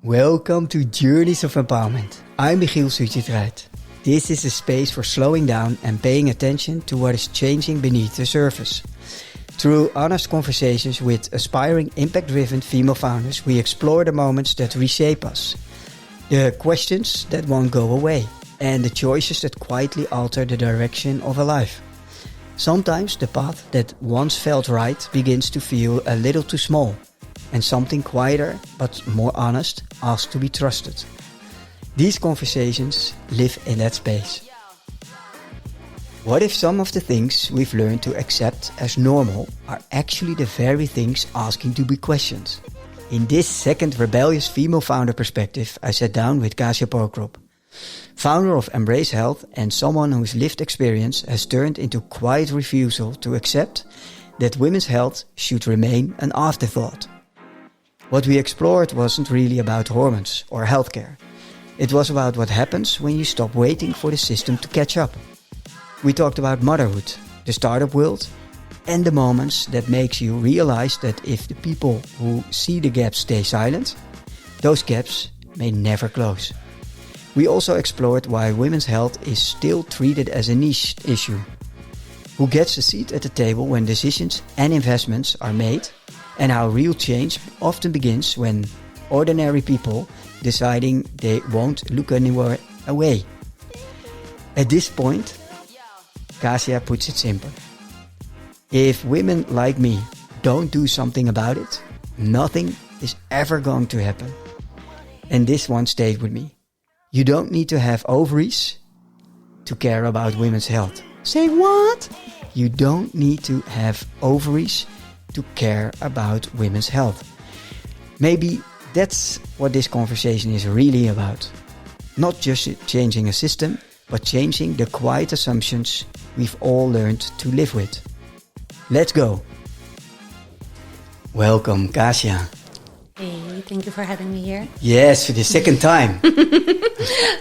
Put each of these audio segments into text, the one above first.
Welcome to Journeys of Empowerment. I'm 𝗵𝗽𝗀𝗀 𝗙𝗲𝗏. This is a space for slowing down and paying attention to what is changing beneath the surface. Through honest conversations with aspiring, impact-driven female founders, we explore the moments that reshape us, the questions that won't go away, and the choices that quietly alter the direction of a life. Sometimes the path that once felt right begins to feel a little too small, and something quieter but more honest asks to be trusted. These conversations live in that space. What if some of the things we've learned to accept as normal are actually the very things asking to be questioned? In this second Rebellious Female Founder Perspective, I sat down with Kasia Pokrop, founder of 𝗵𝗽𝗽𝗲𝗄𝗏 Health and someone whose lived experience has turned into quiet refusal to accept that women's health should remain an afterthought. What we explored wasn't really about hormones or healthcare. It was about what happens when you stop waiting for the system to catch up. We talked about motherhood, the startup world, and the moments that makes you realize that if the people who see the gaps stay silent, those gaps may never close. We also explored why women's health is still treated as a niche issue. Who gets a seat at the table when decisions and investments are made, and how real change often begins when ordinary people deciding they won't look anywhere away. At this point, Kasia puts it simple. If women like me don't do something about it, nothing is ever going to happen. And this one stayed with me. You don't need to have ovaries to care about women's health. Say what? You don't need to have ovaries to care about women's health. Maybe that's what this conversation is really about. Not just changing a system, but changing the quiet assumptions we've all learned to live with. Let's go. Welcome, Kasia. Hey, thank you for having me here. Yes, for the second time.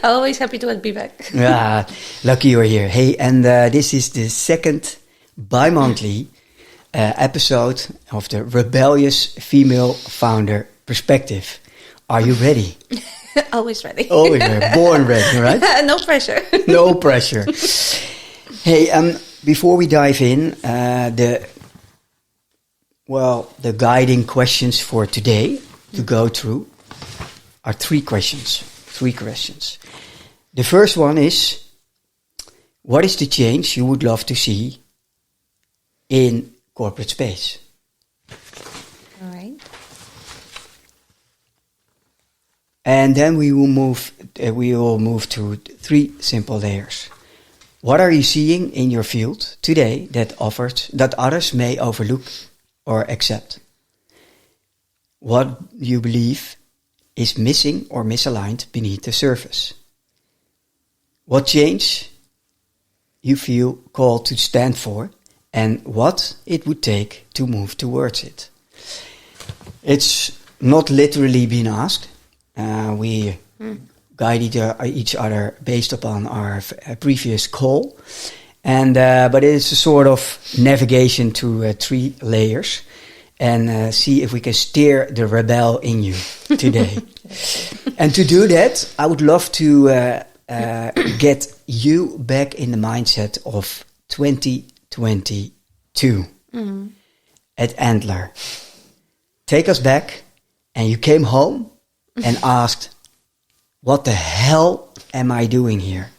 Always happy to be back. Yeah, lucky you're here. Hey, and this is the second bi-monthly episode of the Rebellious Female Founder Perspective. Are you ready? Always ready. Always ready. Born ready, right? No pressure. No pressure. Hey, before we dive in, the guiding questions for today to go through are three questions. The first one is, what is the change you would love to see in corporate space? All right. And then we will move to three simple layers. What are you seeing in your field today that others may overlook or accept? What you believe is missing or misaligned beneath the surface? What change you feel called to stand for, and what it would take to move towards it? It's not literally been asked. We guide each other based upon our previous call, and but it's a sort of navigation to three layers, and see if we can steer the rebel in you today. And to do that, I would love to get you back in the mindset of 2022 at 𝗵𝗲𝗃𝗲𝗃. Take us back, and you came home and asked, what the hell am I doing here?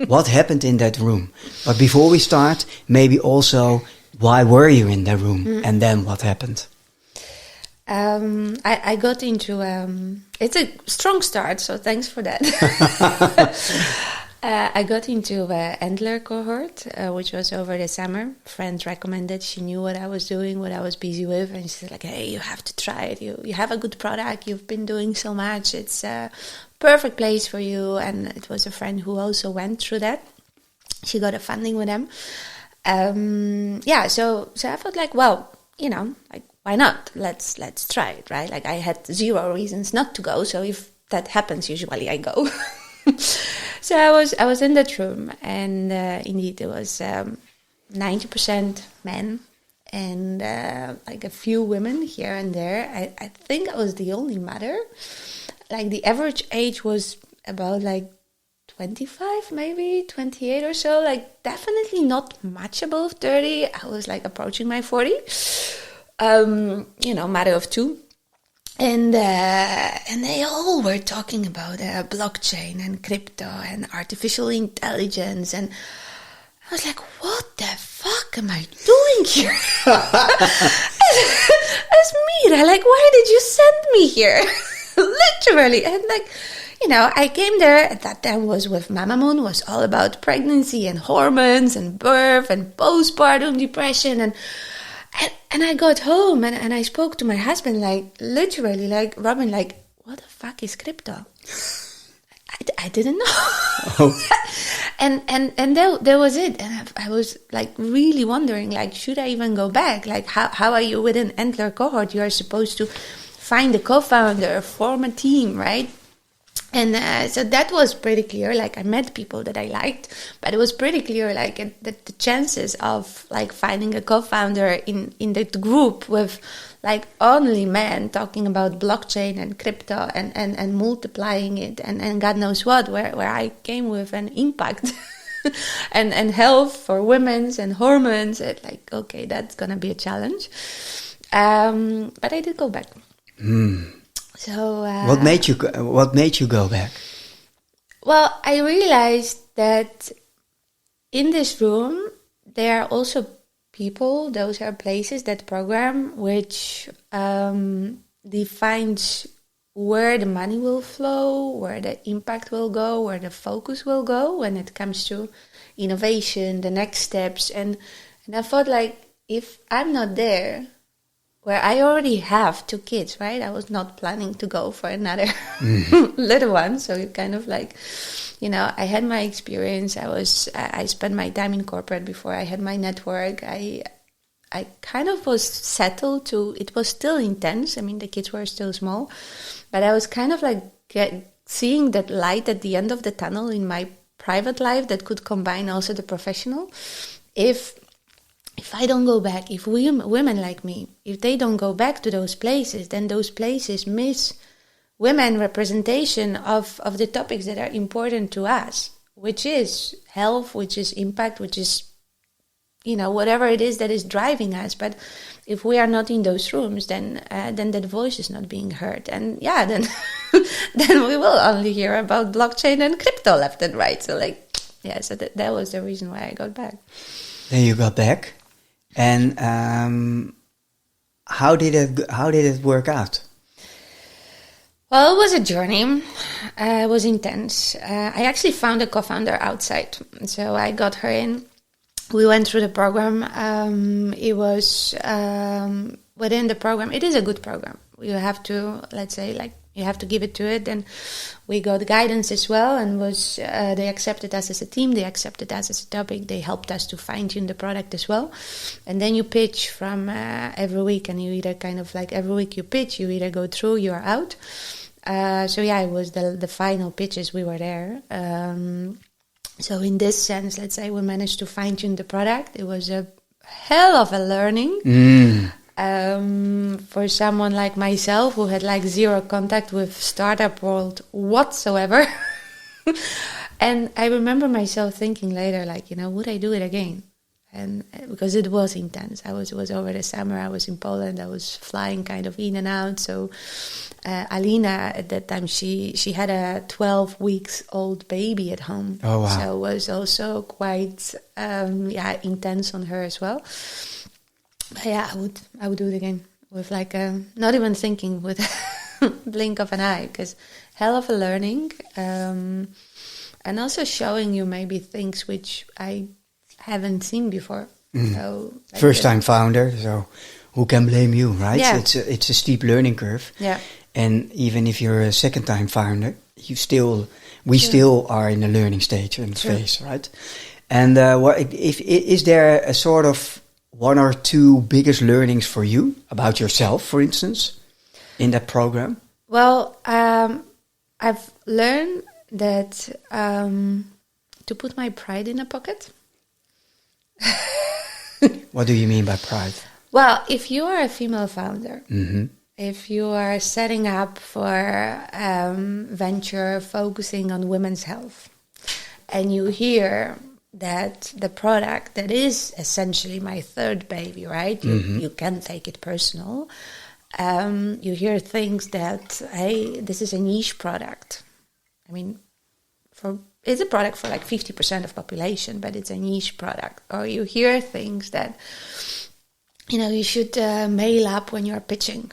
What happened in that room? But before we start, maybe also, why were you in that room? And then what happened? I got into, it's a strong start, so thanks for that. I got into 𝗵𝗲𝗃𝗲𝗃 cohort, which was over the summer. Friends recommended, she knew what I was doing, what I was busy with, and she said like, hey, you have to try it. You have a good product, you've been doing so much, it's a perfect place for you. And it was a friend who also went through that. She got a funding with them. So I felt like, well, like, why not? Let's try it, right? Like, I had zero reasons not to go, so if that happens, usually I go. So I was in that room, and indeed it was 90% men and like a few women here and there. I think I was the only mother. like the average age was about like 25, maybe 28 or so, like definitely not much above 30. I was like approaching my 40, matter of two. And they all were talking about blockchain and crypto and artificial intelligence. And I was like, what the fuck am I doing here? As Mira, like, why did you send me here? Literally. And like, I came there at that time was with Mamamoon, was all about pregnancy and hormones and birth and postpartum depression. And I got home and I spoke to my husband, like, literally, like, Robin, like, what the fuck is crypto? I didn't know. Oh. and there was it. And I was, like, really wondering, like, should I even go back? Like, how are you within 𝗥𝗲𝗃 cohort? You are supposed to find a co-founder, form a team, right? And so that was pretty clear. Like, I met people that I liked, but it was pretty clear, like, that the chances of, like, finding a co-founder in that group with, like, only men talking about blockchain and crypto and multiplying it and God knows what, where I came with an impact and health for women's and hormones, like, okay, that's gonna be a challenge. But I did go back. So what made you go back? Well, I realized that in this room there are also people, those are places, that program which defines where the money will flow, where the impact will go, where the focus will go when it comes to innovation, the next steps. And I thought, like, if I'm not there, where I already have 2 kids, right? I was not planning to go for another little one. So it kind of like, I had my experience. I spent my time in corporate before I had my network. I kind of was settled to, it was still intense. I mean, the kids were still small, but I was kind of like seeing that light at the end of the tunnel in my private life that could combine also the professional. If I don't go back, if women like me, if they don't go back to those places, then those places miss women representation of the topics that are important to us, which is health, which is impact, which is, whatever it is that is driving us. But if we are not in those rooms, then that voice is not being heard. And yeah, then we will only hear about blockchain and crypto left and right. So so that was the reason why I got back. Then you got back. And how did it work out? Well, it was a journey. It was intense. I actually found a co-founder outside, so I got her in. We went through the program. It was within the program. It is a good program. You have to, let's say, like, you have to give it to it. And we got guidance as well, and they accepted us as a team, they accepted us as a topic, they helped us to fine-tune the product as well. And then you pitch from every week, and you either kind of like every week you pitch, you either go through, you are out. It was the final pitches, we were there. So in this sense, let's say we managed to fine-tune the product. It was a hell of a learning. For someone like myself who had like zero contact with startup world whatsoever. And I remember myself thinking later, like, would I do it again? And because it was intense. It was over the summer. I was in Poland. I was flying kind of in and out. So Alina at that time, she had a 12 weeks old baby at home. Oh, wow. So it was also quite intense on her as well. But yeah, I would do it again with like not even thinking, with a blink of an eye, because hell of a learning, and also showing you maybe things which I haven't seen before. So like first time founder, so who can blame you, right? Yeah. It's a steep learning curve. Yeah. And even if you're a second time founder, we still are in the learning stage and phase, right? And is there a sort of 1 or 2 biggest learnings for you about yourself, for instance, in that program? Well, I've learned that to put my pride in a pocket. What do you mean by pride? Well, if you are a female founder, if you are setting up for venture focusing on women's health, and you hear that the product that is essentially my third baby, right? You can take it personal. You hear things that, hey, this is a niche product. I mean, it's a product for like 50% of population, but it's a niche product. Or you hear things that, you should mail up when you're pitching.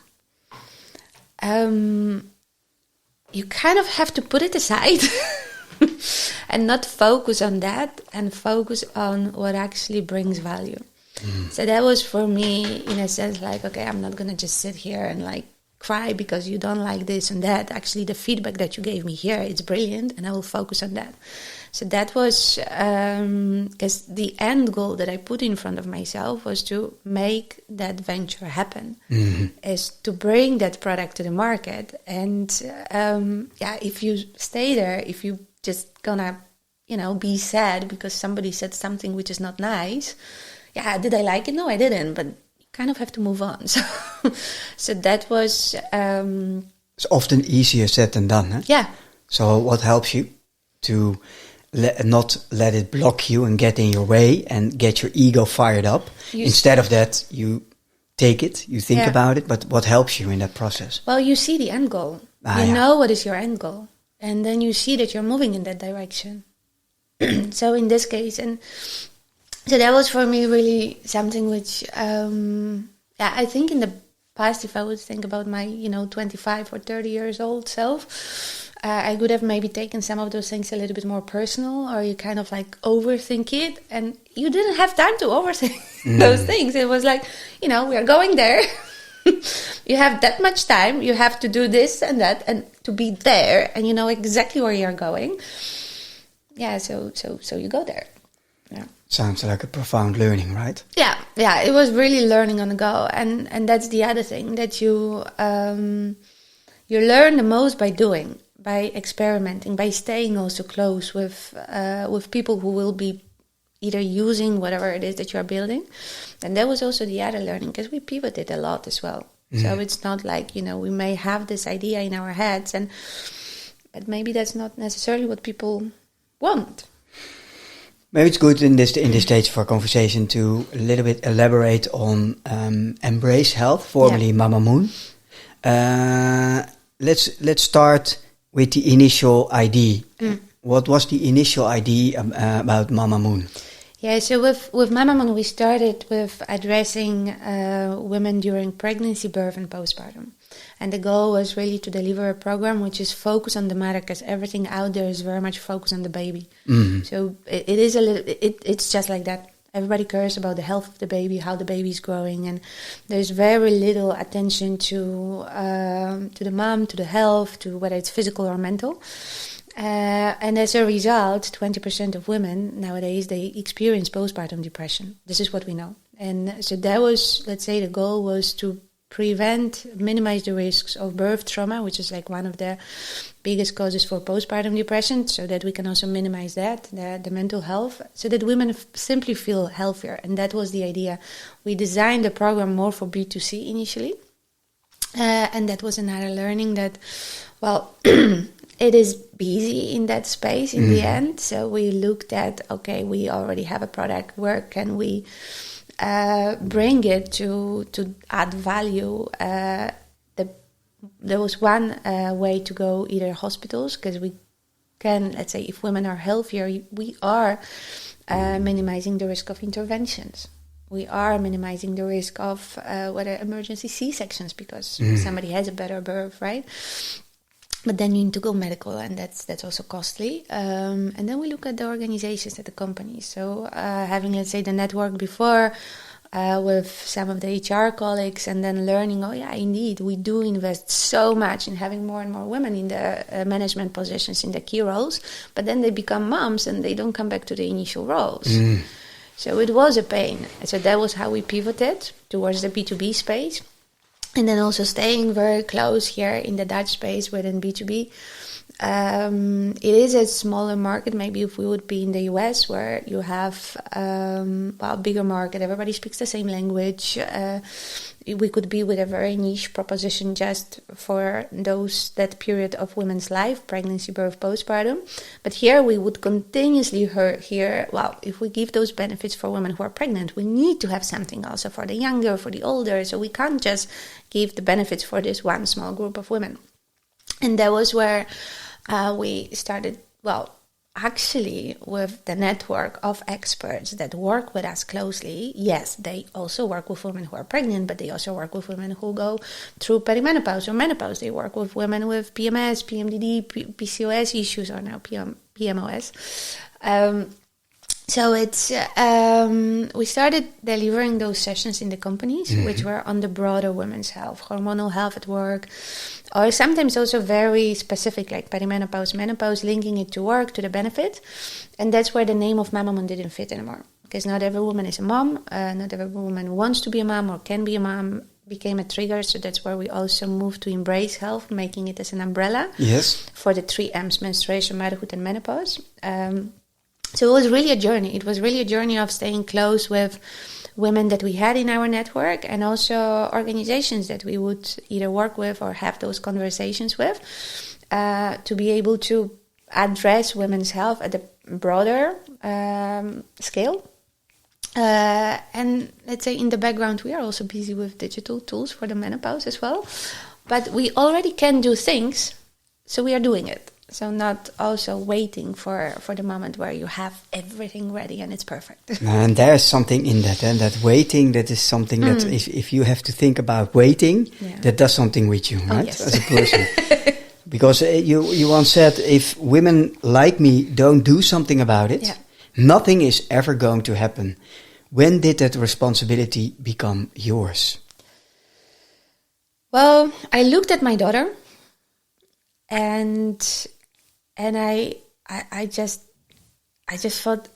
You kind of have to put it aside and not focus on that and focus on what actually brings value. So that was for me, in a sense, like, okay, I'm not going to just sit here and like cry because you don't like this and that. Actually, the feedback that you gave me here, it's brilliant, and I will focus on that. So that was, because the end goal that I put in front of myself was to make that venture happen, is to bring that product to the market. And if you stay there, if you just gonna, be sad because somebody said something which is not nice, did I like it? No, I didn't, but you kind of have to move on. So that was... it's often easier said than done, huh? Yeah. So what helps you to not let it block you and get in your way and get your ego fired up? Instead of that, you take it, you think about it, but what helps you in that process? Well, you see the end goal. You know what is your end goal. And then you see that you're moving in that direction. So in this case, and so that was for me really something which, I think in the past, if I would think about my, 25 or 30 years old self, I could have maybe taken some of those things a little bit more personal, or you kind of like overthink it, and you didn't have time to overthink those things. It was like, we are going there. You have that much time. You have to do this and that, and to be there, and you know exactly where you're going. Yeah, so you go there. Yeah. Sounds like a profound learning, right? Yeah, it was really learning on the go, and that's the other thing, that you learn the most by doing, by experimenting, by staying also close with people who will be either using whatever it is that you're building. And that was also the other learning, because we pivoted a lot as well. So it's not like, we may have this idea in our heads, but maybe that's not necessarily what people want. Maybe it's good in this stage of our conversation to a little bit elaborate on 𝗵𝗽𝗽𝗲𝗄 Health, formerly Mamamoon. Let's start with the initial idea. What was the initial idea about Mamamoon? Yeah, so with Mamamoon, we started with addressing women during pregnancy, birth, and postpartum. And the goal was really to deliver a program which is focused on the mother, because everything out there is very much focused on the baby. So it is it's just like that. Everybody cares about the health of the baby, how the baby is growing, and there's very little attention to the mom, to the health, to whether it's physical or mental. And as a result, 20% of women nowadays, they experience postpartum depression. This is what we know. And so that was, let's say, the goal was to minimize the risks of birth trauma, which is like one of the biggest causes for postpartum depression, so that we can also minimize that, the mental health, so that women simply feel healthier. And that was the idea. We designed the program more for B2C initially. And that was another learning that, well, it is busy in that space in the end. So we looked at, okay, we already have a product. Where can we bring it to add value? There was one way to go, either hospitals, because we can, let's say, if women are healthier, we are minimizing the risk of interventions. We are minimizing the risk of whether emergency C-sections, because somebody has a better birth, right? But then you need to go medical, and that's also costly. And then we look at the organizations, at the companies. So having, let's say, the network before with some of the HR colleagues, and then learning, oh yeah, indeed, we do invest so much in having more and more women in the management positions, in the key roles. But then they become moms and they don't come back to the initial roles. So it was a pain. So that was how we pivoted towards the B2B space. And then also staying very close here in the Dutch space within B2B. It is a smaller market, maybe if we would be in the US, where you have a bigger market, everybody speaks the same language. we could be with a very niche proposition just for that period of women's life, pregnancy, birth, postpartum. But here we would continuously hear, well, if we give those benefits for women who are pregnant, we need to have something also for the younger, for the older. So we can't just give the benefits for this one small group of women. And that was where we started, actually, with the network of experts that work with us closely. Yes, they also work with women who are pregnant, but they also work with women who go through perimenopause or menopause. They work with women with PMS, PMDD, PCOS issues, or now PMOS. So it's we started delivering those sessions in the companies, which were on the broader women's health, hormonal health at work, or sometimes also very specific, like perimenopause, menopause, linking it to work, to the benefit. And that's where the name of Mamamoon didn't fit anymore, because not every woman is a mom, not every woman wants to be a mom or can be a mom, became a trigger. So that's where we also moved to Embrace Health, making it as an umbrella for the 3 M's, menstruation, motherhood, and menopause. So it was really a journey. It was really a journey of staying close with women that we had in our network, and also organizations that we would either work with or have those conversations with, to be able to address women's health at a broader scale. And let's say in the background, we are also busy with digital tools for the menopause as well. But we already can do things, so we are doing it. So not also waiting for the moment where you have everything ready and it's perfect. And there's something in that, and that waiting, that is something that if you have to think about waiting, that does something with you, right? Yes. As a person. Because you once said, if women like me don't do something about it, nothing is ever going to happen. When did that responsibility become yours? Well, I looked at my daughter, and I just thought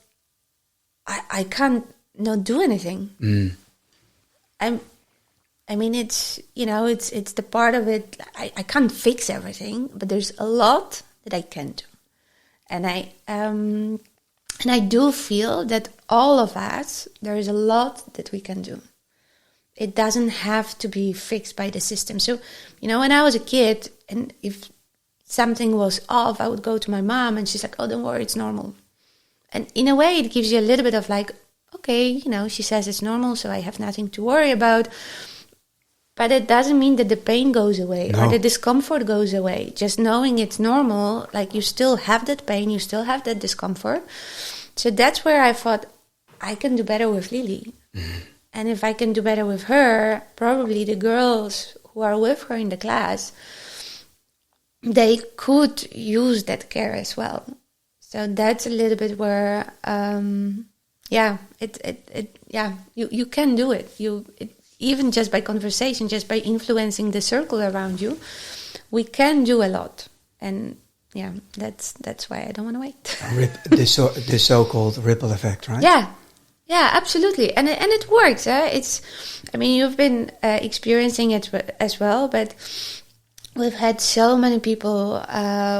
I can't not do anything. I mean, it's the part of it. I can't fix everything, but there's a lot that I can do, and I do feel that all of us, there is a lot that we can do. It doesn't have to be fixed by the system. So, when I was a kid, and if something was off, I would go to my mom, and she's like, "Oh, don't worry, it's normal." And in a way, it gives you a little bit of like, okay, she says it's normal, so I have nothing to worry about. But it doesn't mean that the pain goes away or the discomfort goes away. Just knowing it's normal, like you still have that pain, you still have that discomfort. So that's where I thought, I can do better with Lily. And if I can do better with her, probably the girls who are with her in the class, they could use that care as well. So that's a little bit where, you can do it. Even just by conversation, just by influencing the circle around you, we can do a lot. And that's why I don't want to wait. The so-called ripple effect, right? Yeah, absolutely. And it works. You've been experiencing it as well, but we've had so many people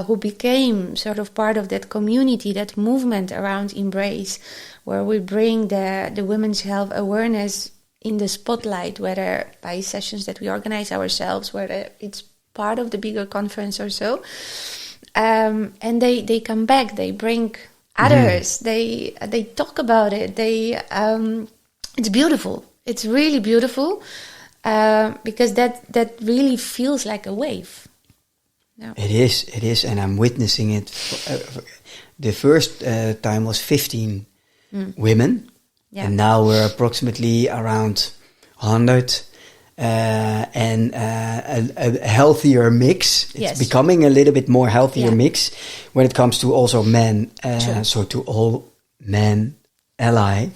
who became sort of part of that community, that movement around Embrace, where we bring the women's health awareness in the spotlight, whether by sessions that we organize ourselves, whether it's part of the bigger conference or so. And they come back, they bring others, they talk about it. It's beautiful. It's really beautiful. Because that really feels like a wave. Yeah. It is, and I'm witnessing it. The first time was 15 women, and now we're approximately around 100, and a healthier mix. It's becoming a little bit more healthier mix when it comes to also men. So to all men ally.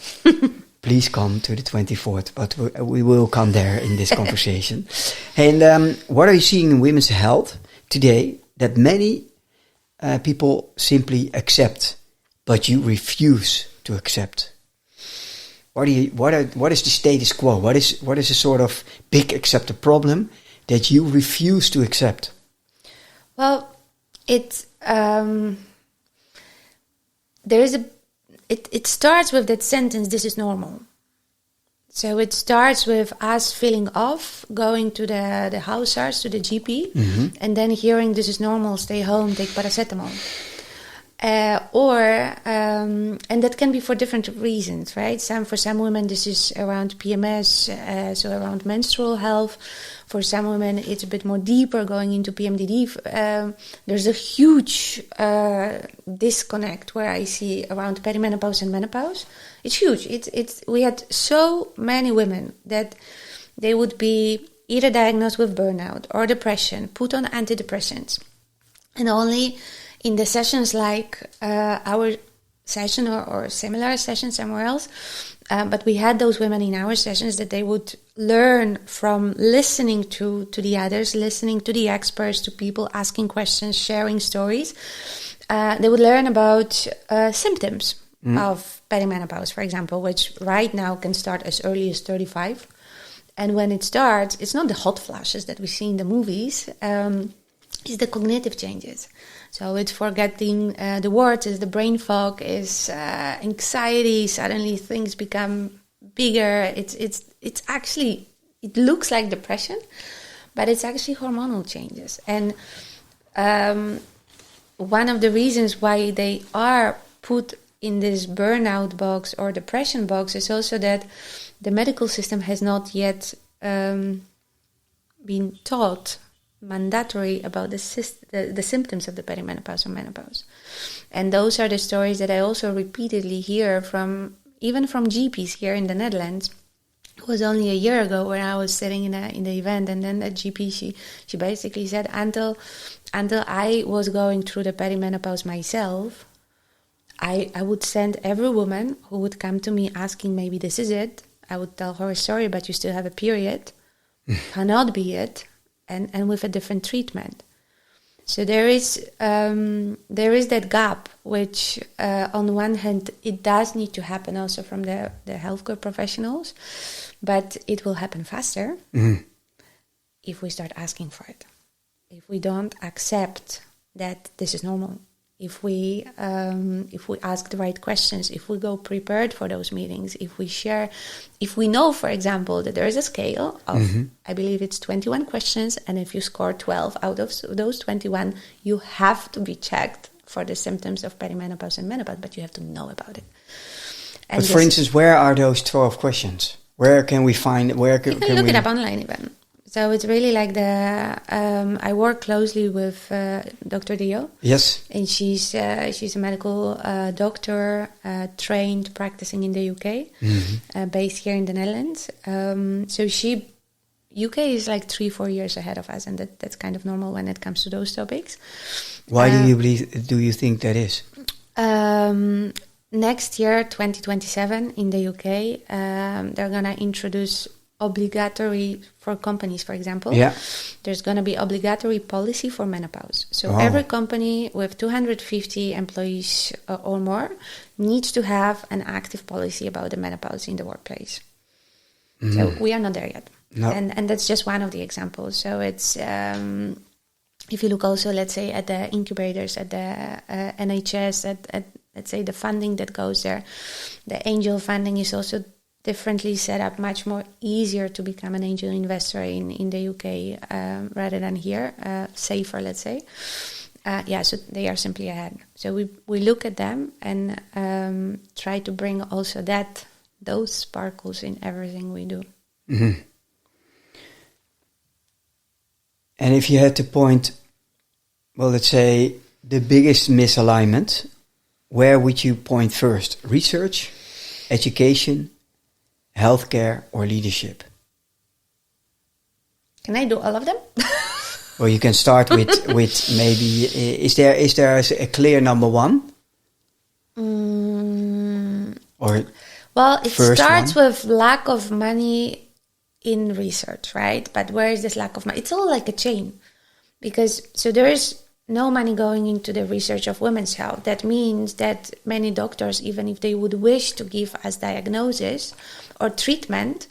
Please come to the 24th, but we will come there in this conversation. And what are you seeing in women's health today that many people simply accept, but you refuse to accept? What is the status quo? What is a sort of big accepted problem that you refuse to accept? Well, it starts with that sentence, "This is normal." So it starts with us feeling off, going to the house arts, to the GP, and then hearing this is normal, stay home, take paracetamol. And that can be for different reasons, right? For some women, this is around PMS, so around menstrual health. For some women, it's a bit more deeper, going into PMDD. There's a huge disconnect where I see around perimenopause and menopause. It's huge. We had so many women that they would be either diagnosed with burnout or depression, put on antidepressants, and only in the sessions like our session or similar session somewhere else, but we had those women in our sessions that they would learn from listening to the others, listening to the experts, to people asking questions, sharing stories. They would learn about symptoms of perimenopause, for example, which right now can start as early as 35. And when it starts, it's not the hot flashes that we see in the movies, it's the cognitive changes. So it's forgetting the words, it's the brain fog, it's anxiety, suddenly things become bigger. It's actually, it looks like depression, but it's actually hormonal changes. And one of the reasons why they are put in this burnout box or depression box is also that the medical system has not yet been taught mandatory about the symptoms of the perimenopause or menopause. And those are the stories that I also repeatedly hear even from GPs here in the Netherlands. It was only a year ago when I was sitting in the event, and then the GP, she basically said, until I was going through the perimenopause myself, I would send every woman who would come to me asking, maybe this is it. I would tell her, sorry, but you still have a period. Cannot be it. And with a different treatment. So there is that gap, which on one hand, it does need to happen also from the healthcare professionals, but it will happen faster if we start asking for it. If we don't accept that this is normal, if we ask the right questions, if we go prepared for those meetings, if we share, if we know, for example, that there is a scale of, I believe it's 21 questions, and if you score 12 out of those 21, you have to be checked for the symptoms of perimenopause and menopause, but you have to know about it. And but for instance, where are those 12 questions? Where can we find? Where can you can look it up online even. So it's really like I work closely with Dr. Dio. Yes. And she's a medical doctor, trained, practicing in the UK, based here in the Netherlands. So UK is like 3-4 years ahead of us, and that's kind of normal when it comes to those topics. Why do you think that is? Next year, 2027, in the UK, they're going to introduce obligatory for companies, for example. Yeah. There's going to be obligatory policy for menopause. So every company with 250 employees or more needs to have an active policy about the menopause in the workplace. So we are not there yet. No. And that's just one of the examples. So it's if you look also, let's say, at the incubators, at the NHS, at let's say the funding that goes there, the angel funding is also differently set up, much more easier to become an angel investor in the UK rather than here, safer, let's say. So they are simply ahead. So we look at them and try to bring also those sparkles in everything we do. Mm-hmm. And if you had to point, well, let's say the biggest misalignment, where would you point first? Research, education, healthcare, or leadership? Can I do all of them? Well, you can start with maybe, is there a clear number one? Well, it starts with lack of money in research, right? But where is this lack of money? It's all like a chain. So there is no money going into the research of women's health. That means that many doctors, even if they would wish to give us diagnosis or treatment,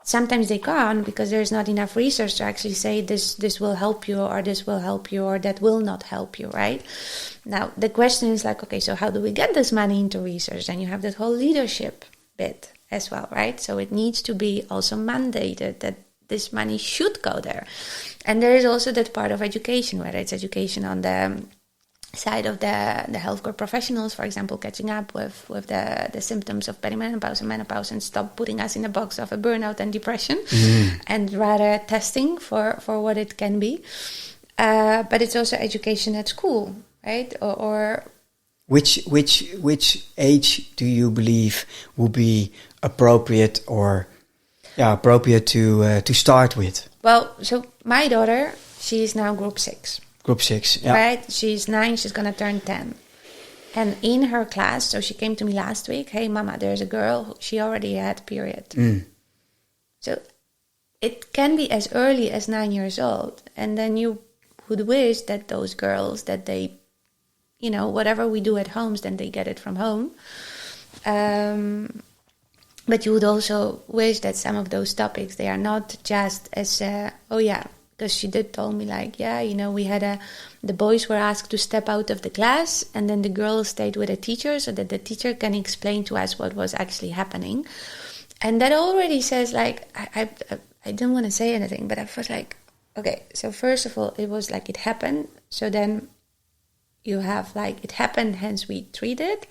sometimes they can't because there's not enough research to actually say this will help you, or this will help you, or that will not help you, right? Now, the question is like, okay, so how do we get this money into research? And you have that whole leadership bit. as well, right? So it needs to be also mandated that this money should go there. And there is also that part of education, whether it's education on the side of the healthcare professionals, for example, catching up with the symptoms of perimenopause and menopause and stop putting us in a box of a burnout and depression and rather testing for what it can be. But it's also education at school, right? Or which age do you believe would be appropriate appropriate to start with? Well, so my daughter, she is now group 6. Group 6, yeah. Right? She's 9, she's going to turn 10. And in her class, so she came to me last week, hey, mama, there's a girl, she already had period. So it can be as early as 9 years old. And then you would wish that those girls, that they, whatever we do at homes, then they get it from home. But you would also wish that some of those topics, they are not just as, because she did tell me we had the boys were asked to step out of the class and then the girls stayed with the teacher so that the teacher can explain to us what was actually happening. And that already says I didn't want to say anything, but I was like, okay, so first of all, it was like it happened. So then you have it happened, hence we treat it.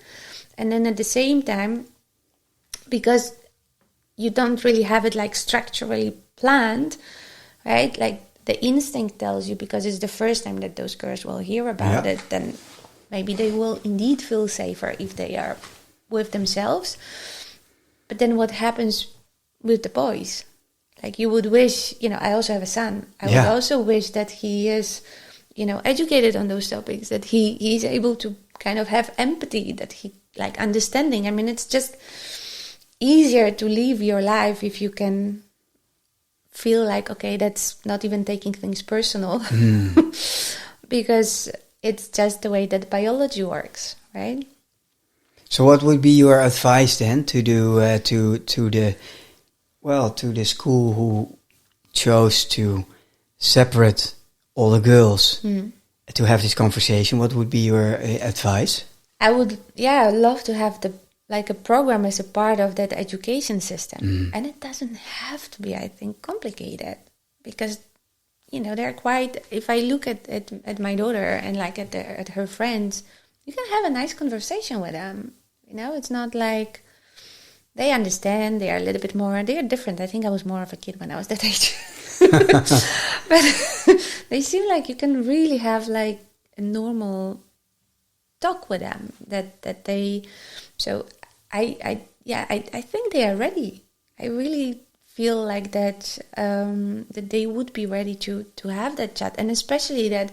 And then at the same time, because you don't really have it structurally planned, right? The instinct tells you, because it's the first time that those girls will hear about it, then maybe they will indeed feel safer if they are with themselves. But then what happens with the boys? You would wish, I also have a son. I would also wish that he is, educated on those topics, that he is able to kind of have empathy, that he, understanding. I mean, it's just easier to live your life if you can feel okay, that's not even taking things personal, because it's just the way that biology works, right? So what would be your advice then to do to the school who chose to separate all the girls to have this conversation? What would be your advice? I would love to have a program as a part of that education system. And it doesn't have to be, I think, complicated, because, they're quite, if I look at my daughter and at her friends, you can have a nice conversation with them. It's not like they understand, they are a little bit more, they are different. I think I was more of a kid when I was that age. But they seem like you can really have a normal talk with them, that they, so I think they are ready. I really feel that that they would be ready to have that chat, and especially that,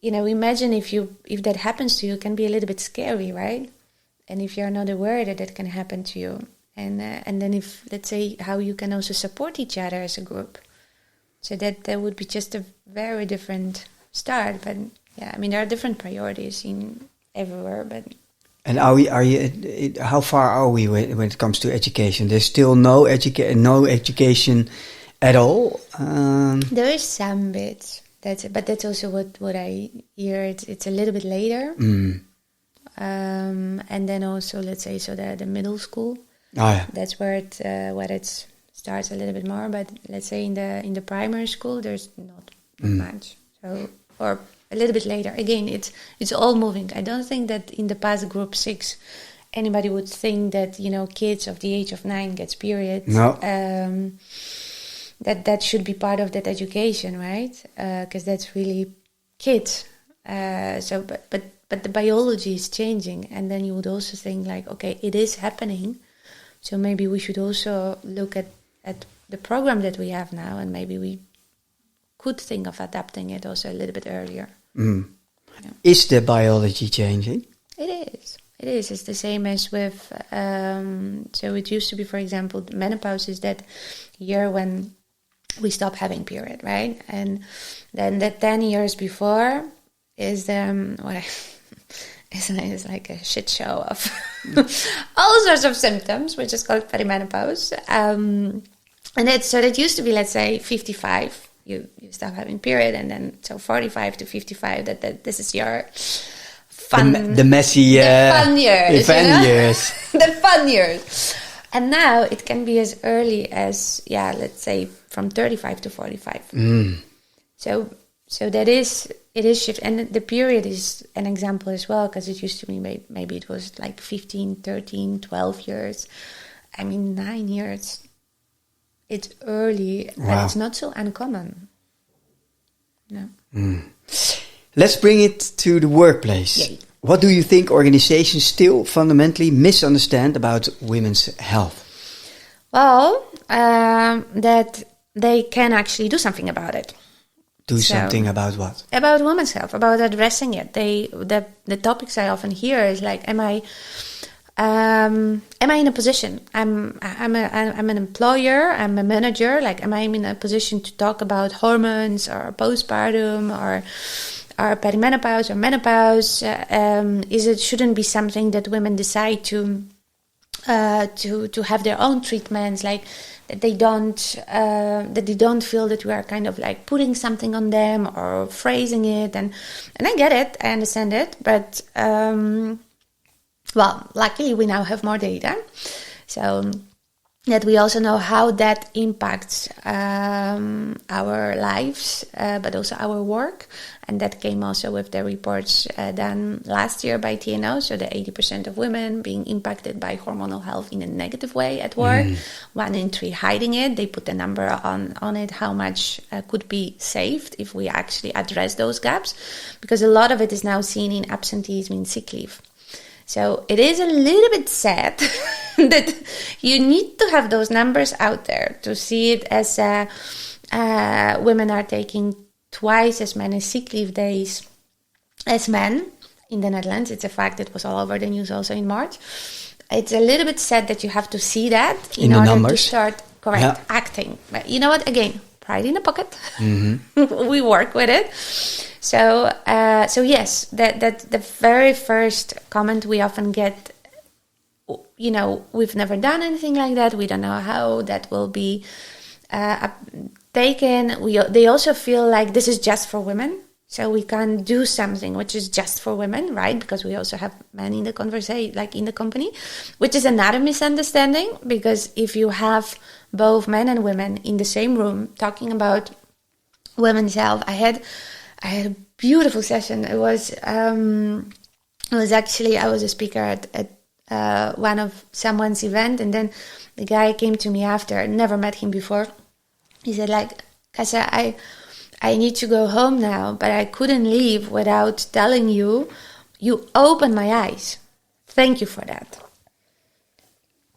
imagine if that happens to you, it can be a little bit scary, right? And if you're not aware that can happen to you, and then if, let's say, how you can also support each other as a group, so that would be just a very different start. But there are different priorities in everywhere, but. And how far are we when it comes to education? There's still no education at all? There is some bits, but that's also what I hear. It's a little bit later. And then also, let's say, so the middle school. That's where it starts a little bit more. But let's say in the primary school, there's not much. So, or a little bit later. Again, it's all moving. I don't think that in the past group 6, anybody would think that, kids of the age of 9 gets periods. No. That should be part of that education, right? Because that's really kids. But the biology is changing, and then you would also think okay, it is happening. So maybe we should also look at the program that we have now, and maybe we could think of adapting it also a little bit earlier. Is the biology changing? It is. It's the same as with, so it used to be, for example, menopause is that year when we stop having period, right? And then the 10 years before is it's like a shit show of all sorts of symptoms, which is called perimenopause. And that used to be, let's say, 55. You stop having period, and then so 45 to 55. That this is your fun, the messy, the fun years, the fun years. The fun years. And now it can be as early as, let's say from 35 to 45. So it is shift. And the period is an example as well, because it used to be maybe it was like 15, 13, 12 years. 9 years. It's early, but it's not so uncommon. No. Let's bring it to the workplace. Yay. What do you think organizations still fundamentally misunderstand about women's health? Well, that they can actually do something about it. Something about what? About women's health, about addressing it. The topics I often hear is like, am I in a position? I'm an employer. I'm a manager. Like, am I in a position to talk about hormones or postpartum or perimenopause or menopause? Shouldn't be something that women decide to have their own treatments, like that they don't feel that we are kind of like putting something on them or phrasing it. And I get it, I understand it, but luckily we now have more data, so that we also know how that impacts our lives, but also our work. And that came also with the reports done last year by TNO. So the 80% of women being impacted by hormonal health in a negative way at work, 1 in 3 hiding it. They put a number on it, how much could be saved if we actually address those gaps, because a lot of it is now seen in absenteeism, in sick leave. So it is a little bit sad that you need to have those numbers out there to see it as women are taking twice as many sick leave days as men in the Netherlands. It's a fact that was all over the news also in March. It's a little bit sad that you have to see that in order to start acting. But you know what? Again, pride in the pocket. We work with it. So yes, that the very first comment we often get, we've never done anything like that. We don't know how that will be taken. They also feel like this is just for women, so we can't do something which is just for women, right? Because we also have men in the conversation, like in the company, which is another misunderstanding. Because if you have both men and women in the same room talking about women's health, I had a beautiful session. It was actually, I was a speaker at one of someone's event, and then the guy came to me after. Never met him before. He said, like, Kasia, I need to go home now, but I couldn't leave without telling you opened my eyes. Thank you for that.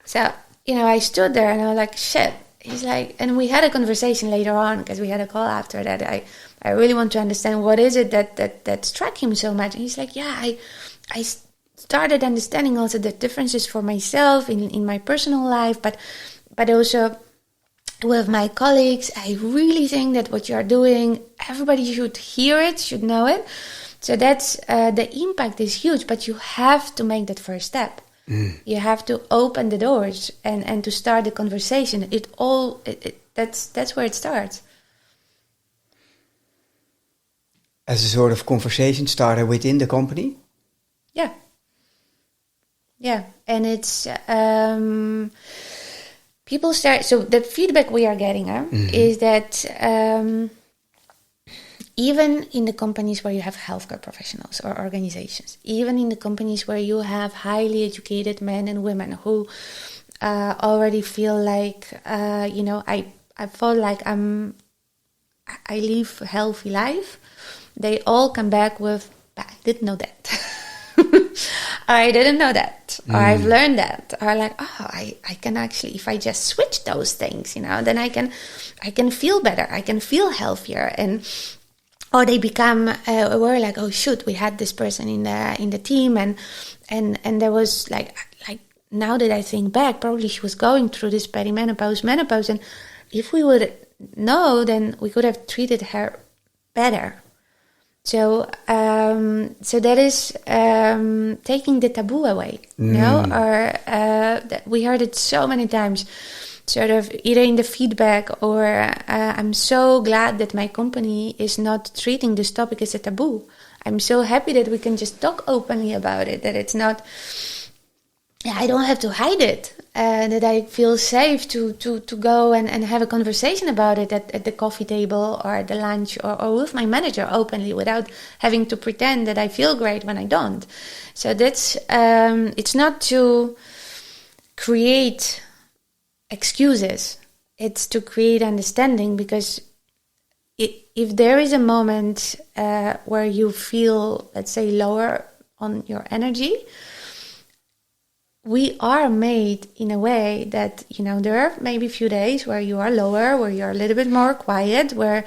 So, I stood there and I was like, shit. He's like, and we had a conversation later on, because we had a call after that. I really want to understand what is it that struck him so much. And he's like, I started understanding also the differences for myself in my personal life, but also with my colleagues. I really think that what you are doing, everybody should hear it, should know it. So that's the impact is huge, but you have to make that first step. You have to open the doors and to start the conversation. That's where it starts. As a sort of conversation starter within the company? Yeah. And it's people start. So the feedback we are getting is that even in the companies where you have healthcare professionals or organizations, even in the companies where you have highly educated men and women who already feel like, I feel like I live a healthy life, they all come back with, I didn't know that. I didn't know that, or I've learned that, or like, I can actually, if I just switch those things, then I can feel better, I can feel healthier, or they become aware, like, oh shoot, we had this person in the team, and there was like now that I think back, probably she was going through this perimenopause, menopause, and if we would know, then we could have treated her better. So that is taking the taboo away, or we heard it so many times, sort of either in the feedback or I'm so glad that my company is not treating this topic as a taboo. I'm so happy that we can just talk openly about it, that it's not I don't have to hide it. That I feel safe to go and have a conversation about it at the coffee table or at the lunch or with my manager openly without having to pretend that I feel great when I don't. So that's, it's not to create excuses. It's to create understanding, because if there is a moment where you feel, let's say, lower on your energy, we are made in a way that, there are maybe a few days where you are lower, where you're a little bit more quiet, but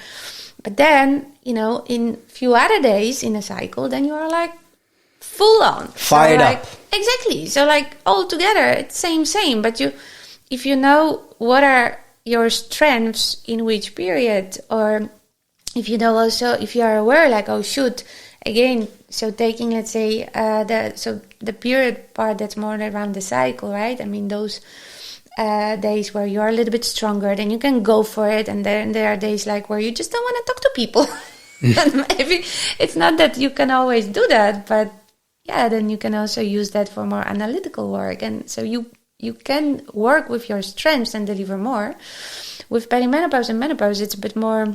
then, in few other days in a cycle, then you are like full on. Fired up. Exactly. So like all together, it's same. But if you know what are your strengths in which period, or if you know also, if you are aware, like, oh shoot, again, so taking, let's say, the period part that's more around the cycle, right? I mean, those days where you're a little bit stronger, then you can go for it. And then there are days like where you just don't want to talk to people. And maybe it's not that you can always do that, but yeah, then you can also use that for more analytical work. And so you can work with your strengths and deliver more. With perimenopause and menopause, it's a bit more...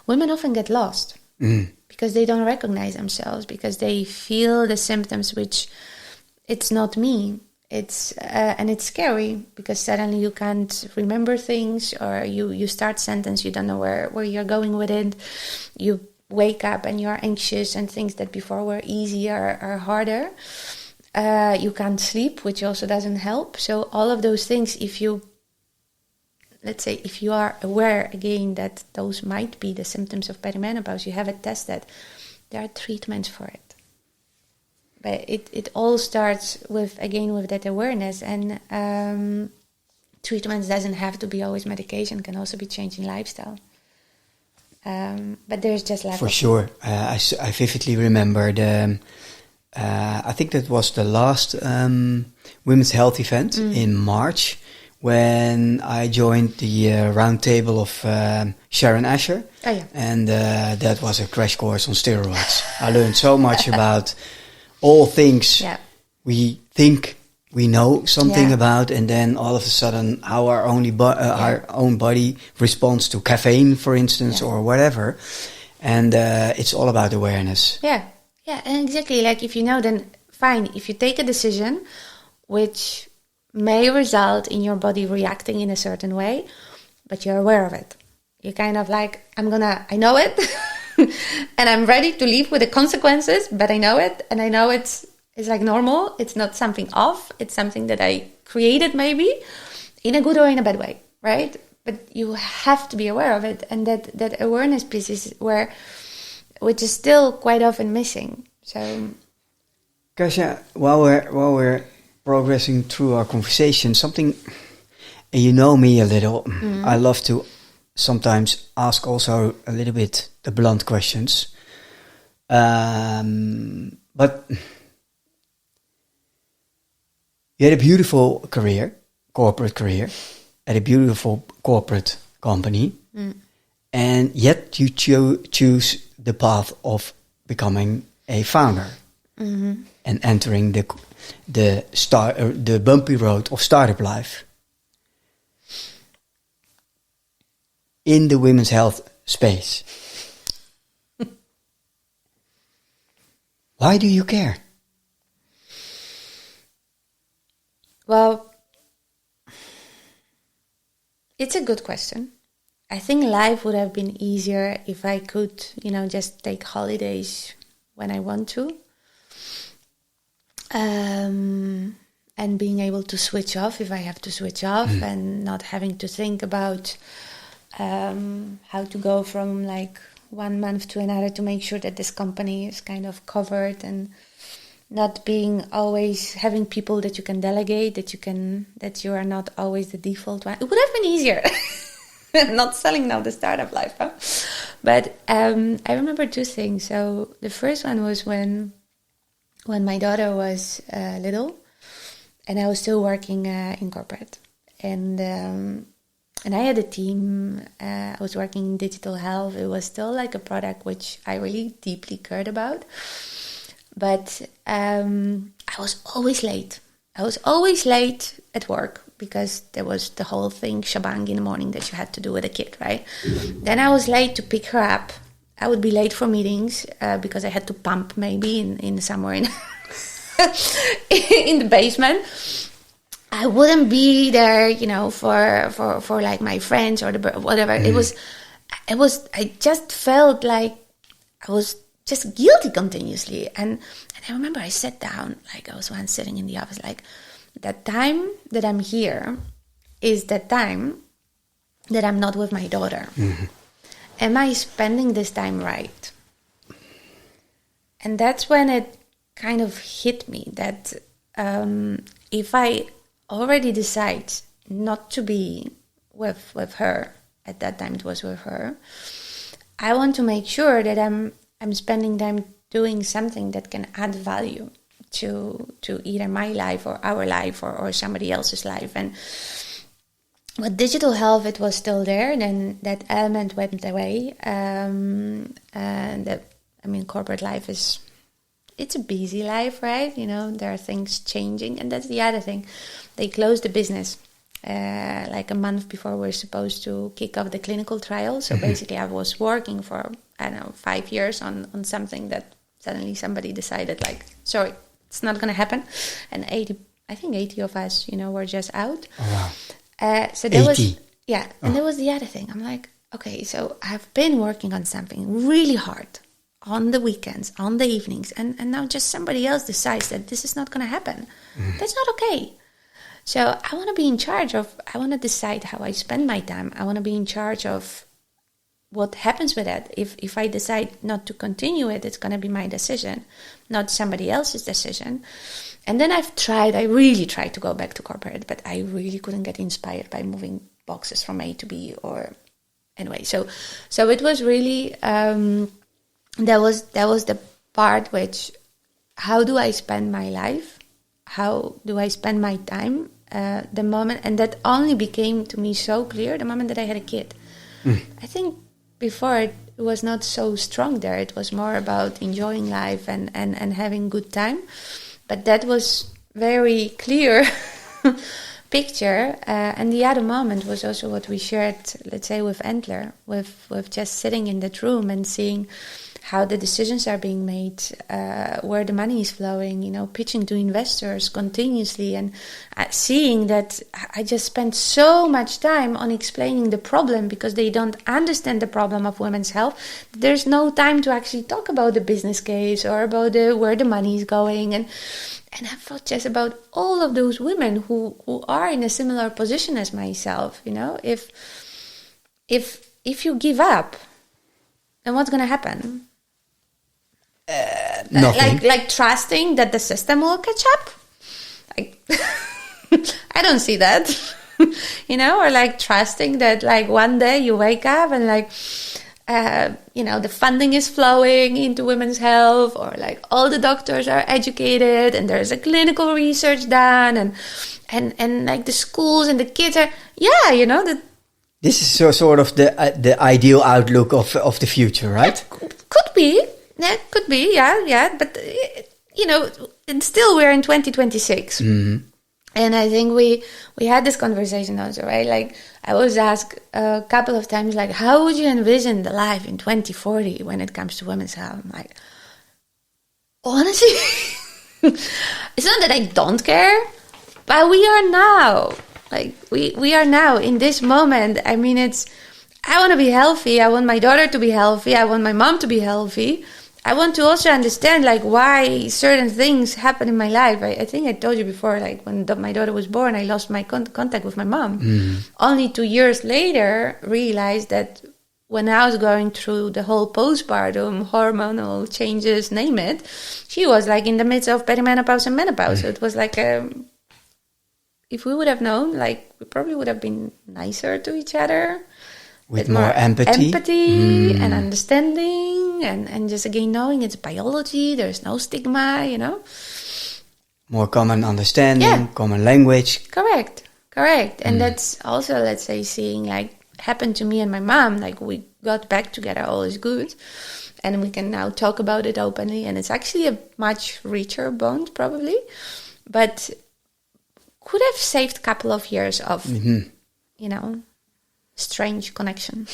women often get lost because they don't recognize themselves, because they feel the symptoms, which it's not me. It's and it's scary, because suddenly you can't remember things, or you start sentence, you don't know where you're going with it. You wake up and you're anxious, and things that before were easy are harder. You can't sleep, which also doesn't help. So all of those things, if you are aware again that those might be the symptoms of perimenopause, you have it tested, there are treatments for it. But it all starts with that awareness, and treatments doesn't have to be always medication, can also be changing lifestyle. But there's just lack for sure. I vividly remember I think that was the last Women's Health event in March, when I joined the round table of Sharon Asher. Oh, yeah. And that was a crash course on steroids. I learned so much about all things we think we know something about, and then all of a sudden how our own body responds to caffeine, for instance, or whatever. And it's all about awareness. Yeah, and exactly. Like, if you know, then fine. If you take a decision which may result in your body reacting in a certain way, but you're aware of it. You're kind of like, I know it, and I'm ready to live with the consequences, but I know it, and I know it's like normal. It's not something off. It's something that I created, maybe, in a good or in a bad way, right? But you have to be aware of it, and that awareness piece is which is still quite often missing. So, Kasia, while we're progressing through our conversation, something, and you know me a little, I love to sometimes ask also a little bit the blunt questions. But you had a beautiful corporate career, at a beautiful corporate company, and yet you choose the path of becoming a founder and entering the bumpy road of startup life. In the women's health space. Why do you care? Well, it's a good question. I think life would have been easier if I could, just take holidays when I want to. And being able to switch off if I have to switch off, and not having to think about how to go from like 1 month to another to make sure that this company is kind of covered, and not being always having people that you can delegate, that you are not always the default one. It would have been easier. Not selling now the startup life, huh? But I remember 2 things. So the first one was when my daughter was little, and I was still working in corporate, and I had a team. I was working in digital health. It was still like a product which I really deeply cared about. But I was always late. I was always late at work because there was the whole thing, shebang in the morning that you had to do with a kid, right? Then I was late to pick her up. I would be late for meetings because I had to pump maybe in somewhere in in the basement. I wouldn't be there, for like my friends or whatever. It was. I just felt like I was just guilty continuously. And I remember I sat down, like I was once sitting in the office, like that time that I'm here is the time that I'm not with my daughter. Mm-hmm. Am I spending this time right? And that's when it kind of hit me that if I already decide not to be with her, at that time it was with her, I want to make sure that I'm spending time doing something that can add value to either my life or our life or somebody else's life. And with digital health, it was still there. Then that element went away. Corporate life it's a busy life, right? There are things changing. And that's the other thing. They closed the business like a month before we're supposed to kick off the clinical trial. So basically I was working for, 5 years on something that suddenly somebody decided like, sorry, it's not going to happen. And 80 of us, were just out. Oh, wow. So there 80. was, and there was the other thing. I'm like, okay, so I've been working on something really hard on the weekends, on the evenings, and now just somebody else decides that this is not going to happen. Mm. That's not okay. So I want to be in charge I want to decide how I spend my time. I want to be in charge of what happens with that. If I decide not to continue it, it's going to be my decision, not somebody else's decision. And then I really tried to go back to corporate, but I really couldn't get inspired by moving boxes from A to B or anyway. So it was really, that was the part which, how do I spend my life? How do I spend my time? The moment, and that only became to me so clear the moment that I had a kid. Mm. I think before it was not so strong there. It was more about enjoying life and having good time. But that was very clear picture. And the other moment was also what we shared, let's say, with 𝗏𝗏𝗏, with just sitting in that room and seeing how the decisions are being made, where the money is flowing, pitching to investors continuously, and seeing that I just spent so much time on explaining the problem because they don't understand the problem of women's health. There's no time to actually talk about the business case or about where the money is going. And I thought just about all of those women who are in a similar position as myself. If you give up, then what's going to happen? Nothing. Like trusting that the system will catch up. Like, I don't see that, or like trusting that like one day you wake up and like, the funding is flowing into women's health, or like all the doctors are educated and there's a clinical research done and like the schools and the kids are, This is sort of the ideal outlook of the future, right? Could be. Yeah, could be, yeah. But, and still we're in 2026. Mm-hmm. And I think we had this conversation also, right? Like, I was asked a couple of times, like, how would you envision the life in 2040 when it comes to women's health? I'm like, honestly, it's not that I don't care, but we are now. Like, we are now in this moment. I mean, I want to be healthy. I want my daughter to be healthy. I want my mom to be healthy. I want to also understand, like, why certain things happen in my life. I think I told you before, like, when my daughter was born, I lost my contact with my mom. Mm. Only 2 years later, realized that when I was going through the whole postpartum, hormonal changes, name it, she was, like, in the midst of perimenopause and menopause. Mm. So it was like, if we would have known, like, we probably would have been nicer to each other. With more empathy and understanding and just again knowing it's biology, there's no stigma, More common understanding, common language. Correct. And that's also, let's say, seeing like happen to me and my mom, like we got back together, all is good. and we can now talk about it openly, and it's actually a much richer bond probably, but could have saved a couple of years of, strange connection.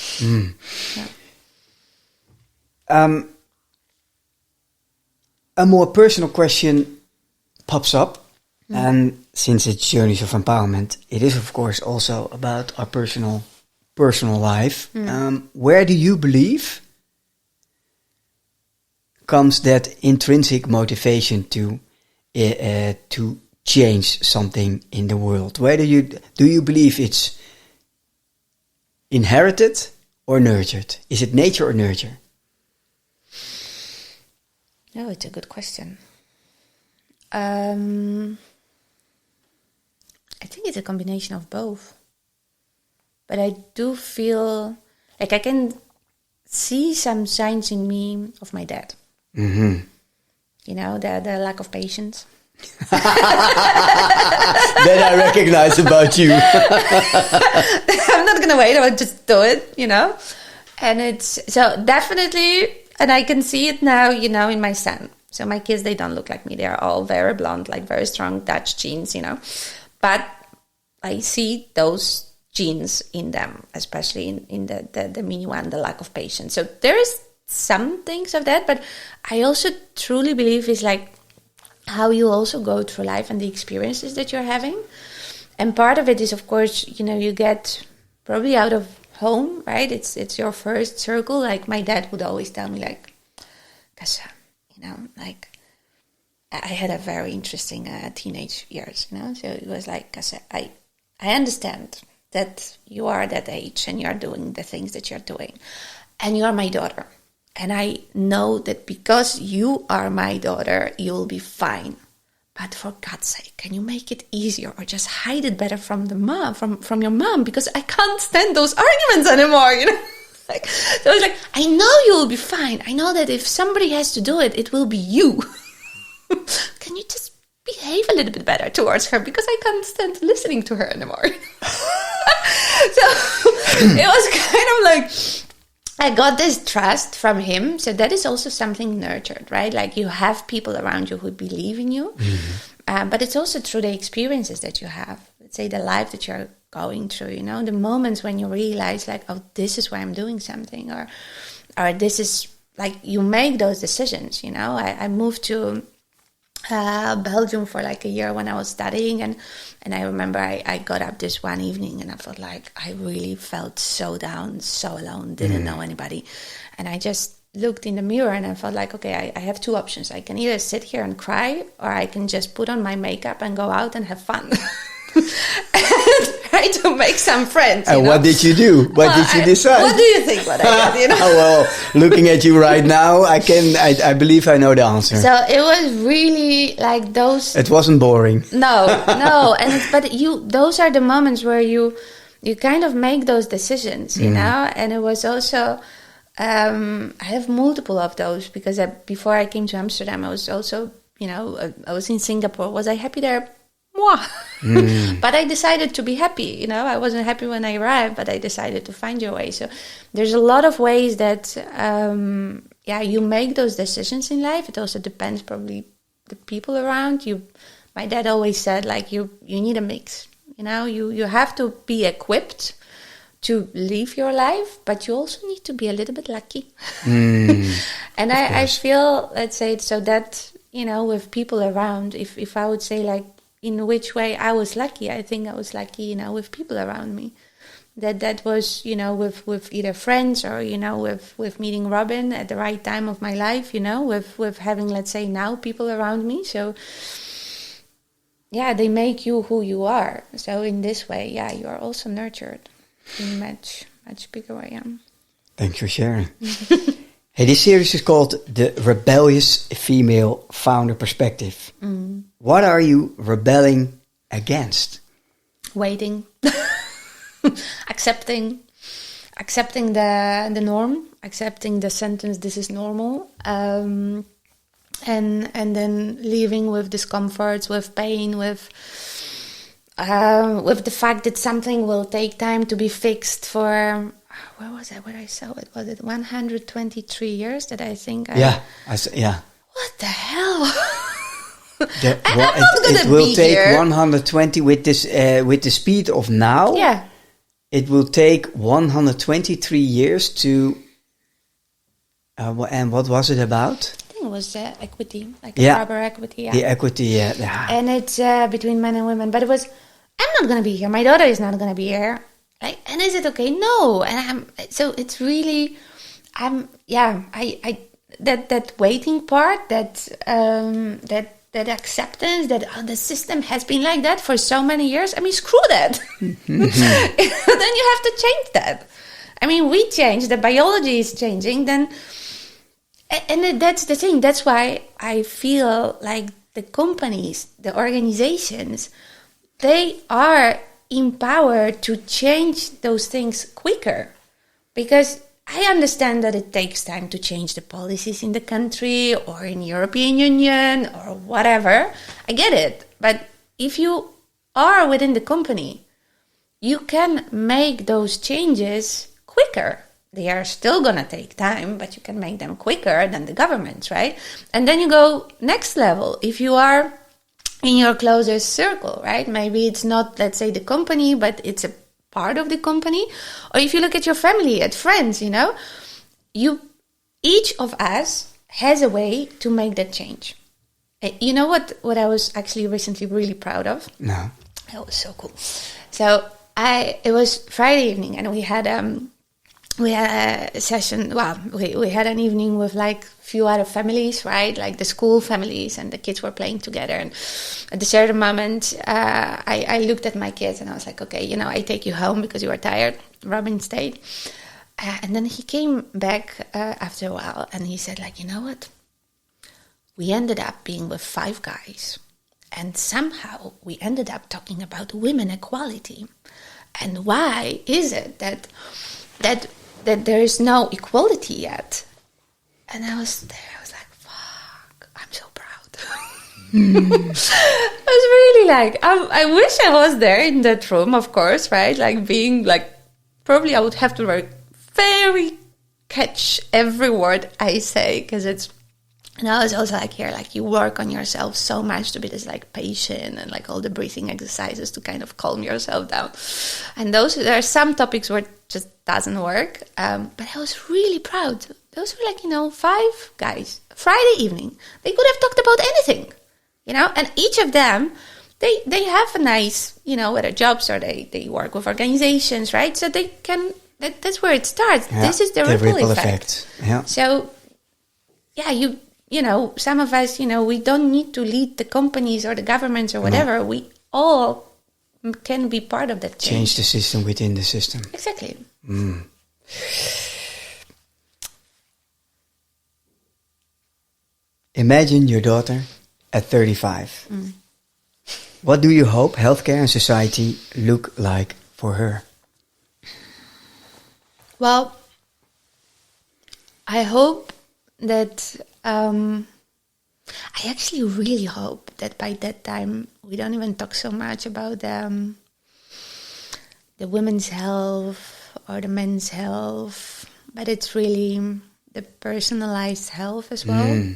Yeah. A more personal question pops up. And since it's Journeys of Empowerment, it is, of course, also about our personal life. Where do you believe comes that intrinsic motivation to change something in the world? Where do you believe it's inherited or nurtured? Is it nature or nurture? No, it's a good question. I think it's a combination of both. But I do feel like I can see some signs in me of my dad. You know, the lack of patience. That I recognize about you. I'm not going to wait, I'll just do it, you know. And it's, so definitely, and I can see it now, you know, in my son. So my kids, they don't look like me. They're all very blonde, like very strong Dutch genes, you know. But I see those genes in them, especially in the mini one, the lack of patience. So there is some things of that, but I also truly believe is like how you also go through life and the experiences that you're having. And part of it is, of course, you know, you get probably out of home, right? It's your first circle. Like my dad would always tell me, like, Kasia, you know, like, I had a very interesting teenage years, you know. So it was like, Kasia, I understand that you are that age and you're doing the things that you're doing, and you are my daughter. And I know that because you are my daughter, you'll be fine. But for God's sake, can you make it easier or just hide it better from the mom, from your mom? Because I can't stand those arguments anymore, you know? Like, so I was like, I know you will be fine. I know that if somebody has to do it, it will be you. Can you just behave a little bit better towards her? Because I can't stand listening to her anymore. So it was kind of like, I got this trust from him. So that is also something nurtured, right? Like you have people around you who believe in you. But it's also through the experiences that you have. Let's say the life that you're going through, you know, the moments when you realize like, oh, this is why I'm doing something, or this is like, you make those decisions, you know. I moved to Belgium for like a year when I was studying, and I remember I got up this one evening and I felt like I really felt so down, so alone, didn't know anybody. And I just looked in the mirror and I felt like, okay, I have two options. I can either sit here and cry, or I can just put on my makeup and go out and have fun. And try to make some friends. And what did you do? What did you decide? What do you think what I did? You know? Well, looking at you right now, I believe I know the answer. So it was really like those. It wasn't boring. No, but those are the moments where you kind of make those decisions, you know. And it was also, I have multiple of those because before I came to Amsterdam, I was also, you know, I was in Singapore. Was I happy there? But I decided to be happy, you know. I wasn't happy when I arrived, but I decided to find your way. So there's a lot of ways that you make those decisions in life. It also depends probably the people around you. My dad always said, like, you need a mix, you know. You have to be equipped to live your life, but you also need to be a little bit lucky. And I feel, let's say, so that, you know, with people around, if I would say like in which way I was lucky, I think I was lucky, you know, with people around me. That was, you know, with either friends or, you know, with meeting Robin at the right time of my life, you know, with having, let's say, now people around me. So yeah, they make you who you are. So in this way, yeah, you are also nurtured in much bigger way. Yeah. Thanks for sharing. Hey, this series is called the Rebellious Female Founder Perspective. What are you rebelling against? Waiting. accepting the norm, accepting the sentence, this is normal. And then living with discomforts, with pain, with the fact that something will take time to be fixed for where was I? Where I saw it? Was it 123 years that I think I... Yeah. What the hell? It will take here. 120 with this with the speed of now. Yeah. It will take 123 years to... and what was it about? I think it was equity, like proper equity. Yeah. The equity, yeah. And it's between men and women. But it was, I'm not going to be here. My daughter is not going to be here. Like, and is it okay? No. And so it's really, that waiting part, that acceptance that the system has been like that for so many years. I mean, screw that. Then you have to change that. I mean, we change, the biology is changing, then, and that's the thing. That's why I feel like the companies, the organizations, they are empowered to change those things quicker, because I understand that it takes time to change the policies in the country or in European Union or whatever. I get it. But if you are within the company, you can make those changes quicker. They are still going to take time, but you can make them quicker than the governments, right? And then you go next level. If you are in your closest circle, right? Maybe it's not, let's say, the company, but it's a part of the company. Or if you look at your family, at friends, each of us has a way to make that change. You know what I was actually recently really proud of? No. That was so cool. So it was Friday evening, and we had a session. Well, we had an evening with like few other families, right? Like the school families, and the kids were playing together. And at a certain moment, I looked at my kids and I was like, okay, I take you home because you are tired. Robin stayed. And then he came back after a while, and he said, like, you know what? We ended up being with 5 guys, and somehow we ended up talking about women equality. And why is it that there is no equality yet? And I was there, I was like, fuck, I'm so proud. I was really like, I wish I was there in that room, of course, right? Like being like, probably I would have to very catch every word I say, because it's, and I was also like, here, like you work on yourself so much to be this like patient, and like all the breathing exercises to kind of calm yourself down. And there are some topics where it just doesn't work. But I was really proud. Those were like, 5 guys, Friday evening. They could have talked about anything, and each of them, they have a nice, whether jobs or they work with organizations, right? So they can, that's where it starts. Yeah, this is the ripple effect. Yeah. So, yeah, some of us, we don't need to lead the companies or the governments or whatever. No. We all can be part of that change. Change the system within the system. Exactly. Imagine your daughter at 35. What do you hope healthcare and society look like for her? Well, I hope that... I actually really hope that by that time we don't even talk so much about the women's health or the men's health, but it's really the personalized health as well.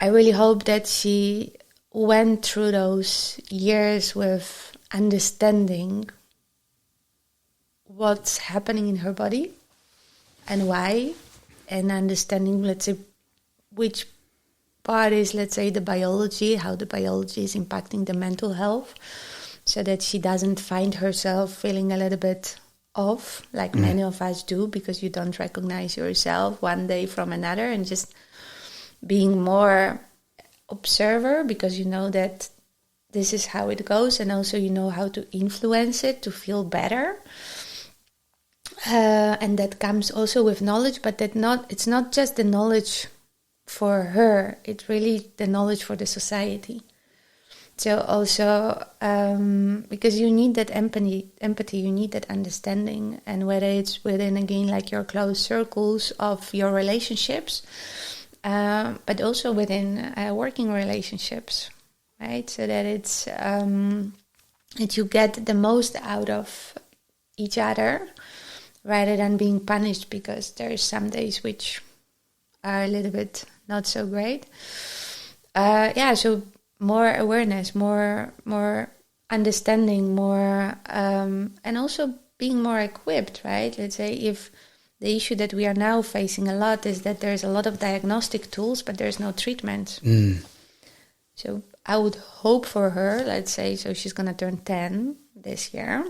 I really hope that she went through those years with understanding what's happening in her body and why, and understanding, let's say, which part is, let's say, the biology, how the biology is impacting the mental health, so that she doesn't find herself feeling a little bit off, like many of us do, because you don't recognize yourself one day from another, and just being more observer, because you know that this is how it goes, and also you know how to influence it to feel better. And that comes also with knowledge, but it's not just the knowledge for her, it's really the knowledge for the society. So also, because you need that empathy, you need that understanding, and whether it's within, again, like your close circles of your relationships, but also within working relationships, right? So that it's that you get the most out of each other, rather than being punished because there's some days which are a little bit not so great. So more awareness, more understanding, more and also being more equipped, right? Let's say if the issue that we are now facing a lot is that there's a lot of diagnostic tools, but there's no treatment. So I would hope for her, let's say, so she's going to turn 10 this year,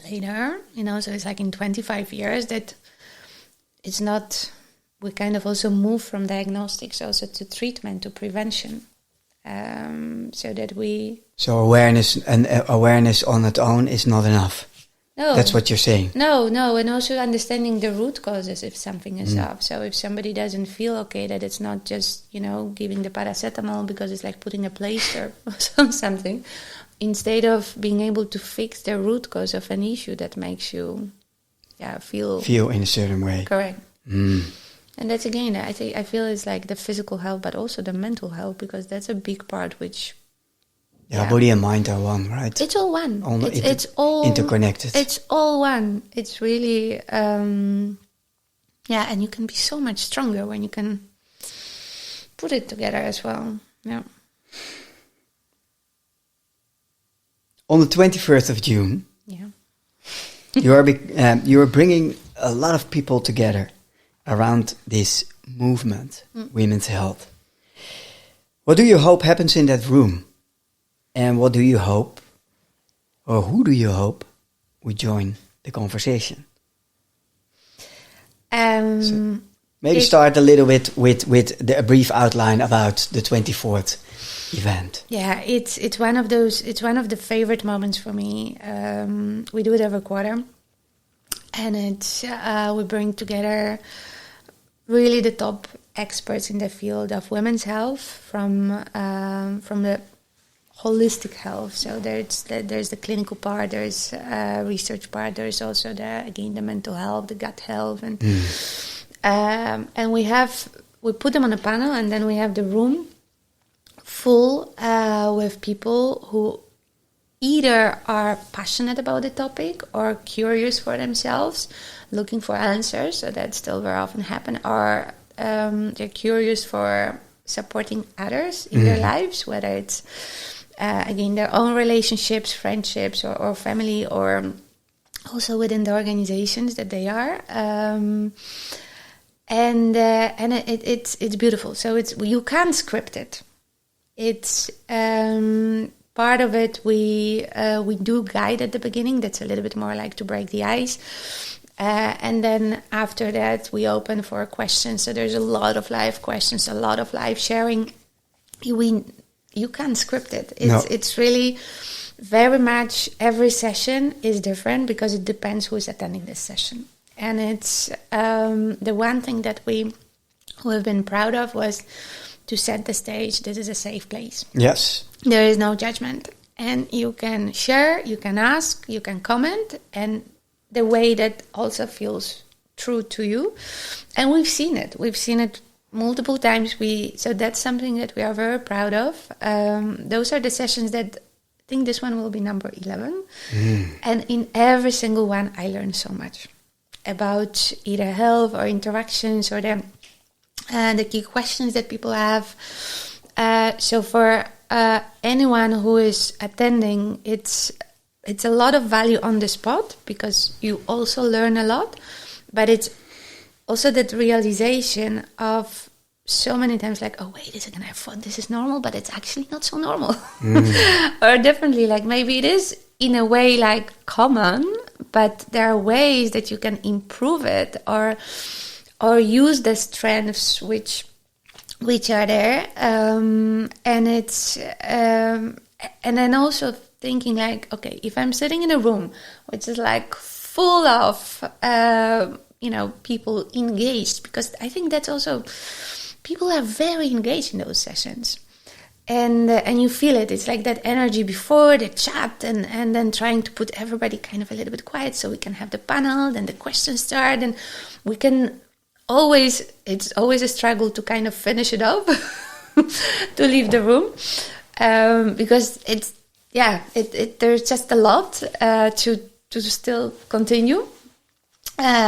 later, so it's like in 25 years that it's not, we kind of also move from diagnostics also to treatment, to prevention, so that we... So awareness on its own is not enough. No. That's what you're saying. No, and also understanding the root causes if something is off. So if somebody doesn't feel okay, that it's not just, giving the paracetamol because it's like putting a plaster or something, instead of being able to fix the root cause of an issue that makes you feel in a certain way. Correct. And that's, again, I feel it's like the physical health, but also the mental health, because that's a big part which... body and mind are one, right? It's all one. It's all interconnected. It's all one. It's really, and you can be so much stronger when you can put it together as well. Yeah. On the 21st of June, you are bringing a lot of people together around this movement, women's health. What do you hope happens in that room? And what do you hope, or who do you hope would join the conversation? So maybe start a little bit with a brief outline about the 24th event. Yeah, it's one of those. It's one of the favorite moments for me. We do it every quarter, and it's we bring together really the top experts in the field of women's health from the holistic health. So there's the clinical part, there's research part, there's also the mental health, the gut health, and we put them on a panel, and then we have the room full with people who either are passionate about the topic or curious for themselves, looking for answers. So that still very often happen, or they're curious for supporting others in their lives, whether it's their own relationships, friendships, or family, or also within the organizations that they are, and it's beautiful. So you can't script it. It's part of it. We do guide at the beginning. That's a little bit more like to break the ice, and then after that we open for questions. So there's a lot of live questions, a lot of live sharing. You can't script it. It's really very much, every session is different because it depends who is attending this session. And it's the one thing that we have been proud of was to set the stage. This is a safe place. Yes. There is no judgment. And you can share, you can ask, you can comment, and the way that also feels true to you. And we've seen it. We've seen it multiple times. So that's something that we are very proud of. Those are the sessions that, I think this one will be number 11. And in every single one, I learned so much about either health or interactions or the key questions that people have. So for anyone who is attending, it's a lot of value on the spot because you also learn a lot, but it's also that realization of so many times like, oh, wait a second, I thought this is normal, but it's actually not so normal. Or differently, like maybe it is in a way like common, but there are ways that you can improve it or use the strengths which are there. And it's and then also thinking like, okay, if I'm sitting in a room which is like full of people engaged, because I think that's also, people are very engaged in those sessions, and you feel it. It's like that energy before the chat, and then trying to put everybody kind of a little bit quiet so we can have the panel, then the questions start, and we can it's always a struggle to kind of finish it up, to leave the room, because there's just a lot to still continue.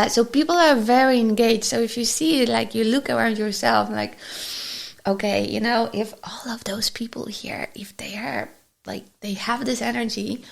So people are very engaged. So if you see it, like you look around yourself, like, okay, you know, if all of those people here, if they are like, they have this energy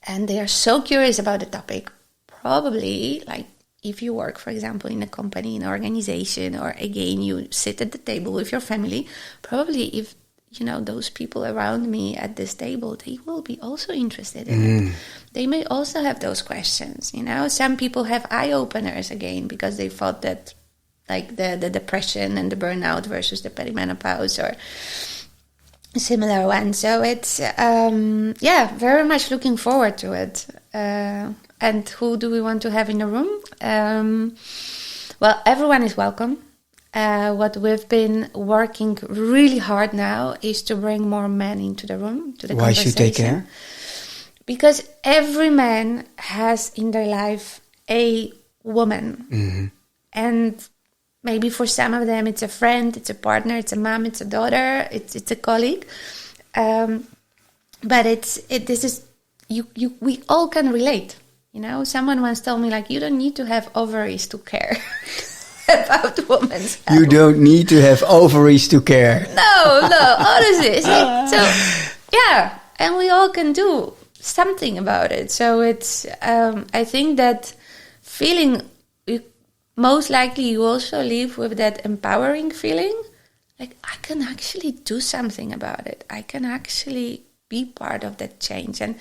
and they are so curious about the topic, probably like if you work, for example, in a company, in an organization, or again, you sit at the table with your family, probably if, you know, those people around me at this table, they will be also interested in it. They may also have those questions, you know. Some people have eye-openers again because they thought that like the depression and the burnout versus the perimenopause or similar one. So it's, very much looking forward to it. And who do we want to have in the room? Well, everyone is welcome. What we've been working really hard now is to bring more men into the room, to the Why conversation. should they care? Because every man has in their life a woman. Mm-hmm. And maybe for some of them it's a friend, it's a partner, it's a mom, it's a daughter, it's a colleague. But we all can relate. You know, someone once told me, like, you don't need to have ovaries to care about women's health. You don't need to have ovaries to care. No, honestly. So, yeah, and we all can do something about it. So it's, I think that feeling, most likely you also live with that empowering feeling, like, I can actually do something about it. I can actually be part of that change. And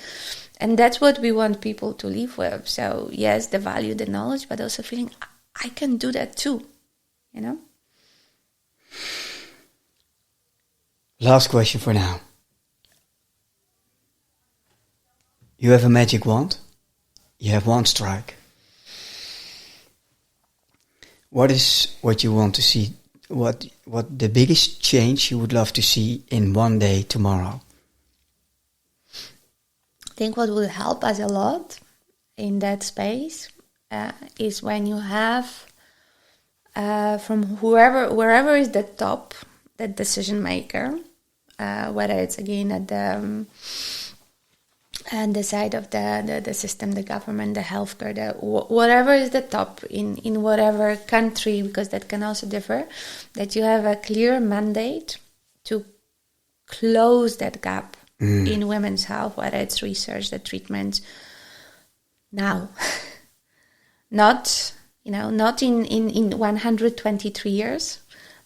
that's what we want people to live with. So yes, the value, the knowledge, but also feeling I can do that too, you know? Last question for now. You have a magic wand. You have one strike. What is what you want to see? What the biggest change you would love to see in one day tomorrow? I think what will help us a lot in that space is when you have from wherever is the top, that decision maker, whether it's again at the side of the system, the government, the healthcare, whatever is the top in whatever country, because that can also differ, that you have a clear mandate to close that gap in women's health, whether it's research, the treatment, now. Not in 123 years,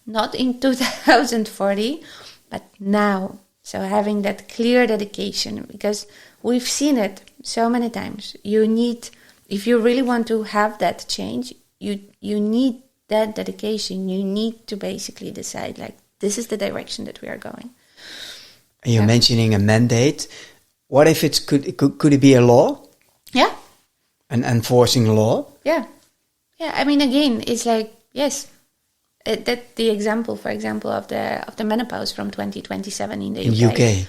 not in 2040, but now. So having that clear dedication, because we've seen it so many times. You need, if you really want to have that change, you need that dedication. You need to basically decide, like, this is the direction that we are going. You're mentioning a mandate. What if could it be a law? Yeah. An enforcing law? Yeah. Yeah. I mean, again, it's like, yes, that the example, for example, of the menopause from 2027 in the UK.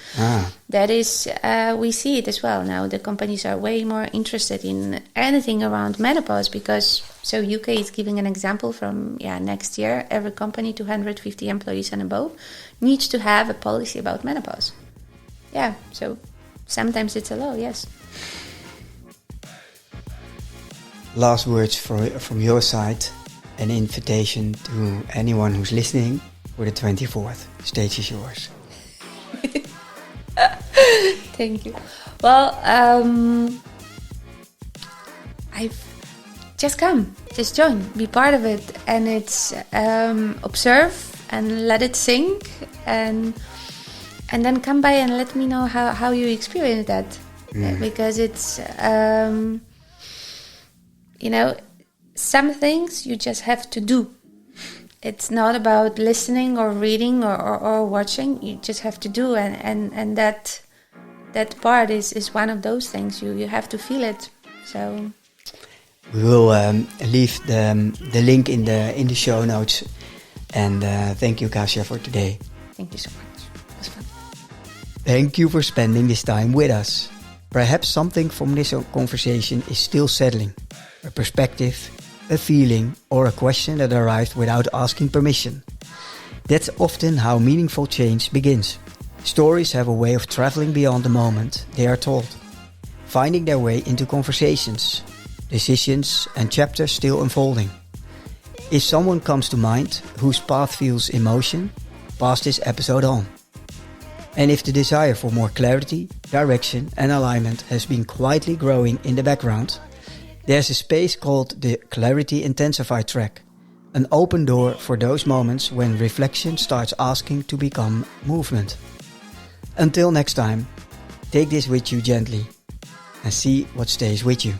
That is, we see it as well now. The companies are way more interested in anything around menopause because, so UK is giving an example from, next year, every company, 250 employees and above, needs to have a policy about menopause. Yeah, so sometimes it's a law, yes. Last words from your side. An invitation to anyone who's listening for the 24th. Stage is yours. Thank you. Well, I've just come, just join, be part of it, and it's observe and let it sink, and then come by and let me know how you experience that, because it's some things you just have to do. It's not about listening or reading or watching. You just have to do, and that part is one of those things. You have to feel it. So we will leave the link in the show notes. And thank you, Kasia, for today. Thank you so much. It was fun. Thank you for spending this time with us. Perhaps something from this conversation is still settling. A perspective, a feeling, or a question that arrived without asking permission. That's often how meaningful change begins. Stories have a way of traveling beyond the moment they are told, finding their way into conversations. decisions and chapters still unfolding. If someone comes to mind whose path feels emotion, pass this episode on. And if the desire for more clarity, direction and alignment has been quietly growing in the background, there's a space called the Clarity Intensified track, an open door for those moments when reflection starts asking to become movement. Until next time, take this with you gently and see what stays with you.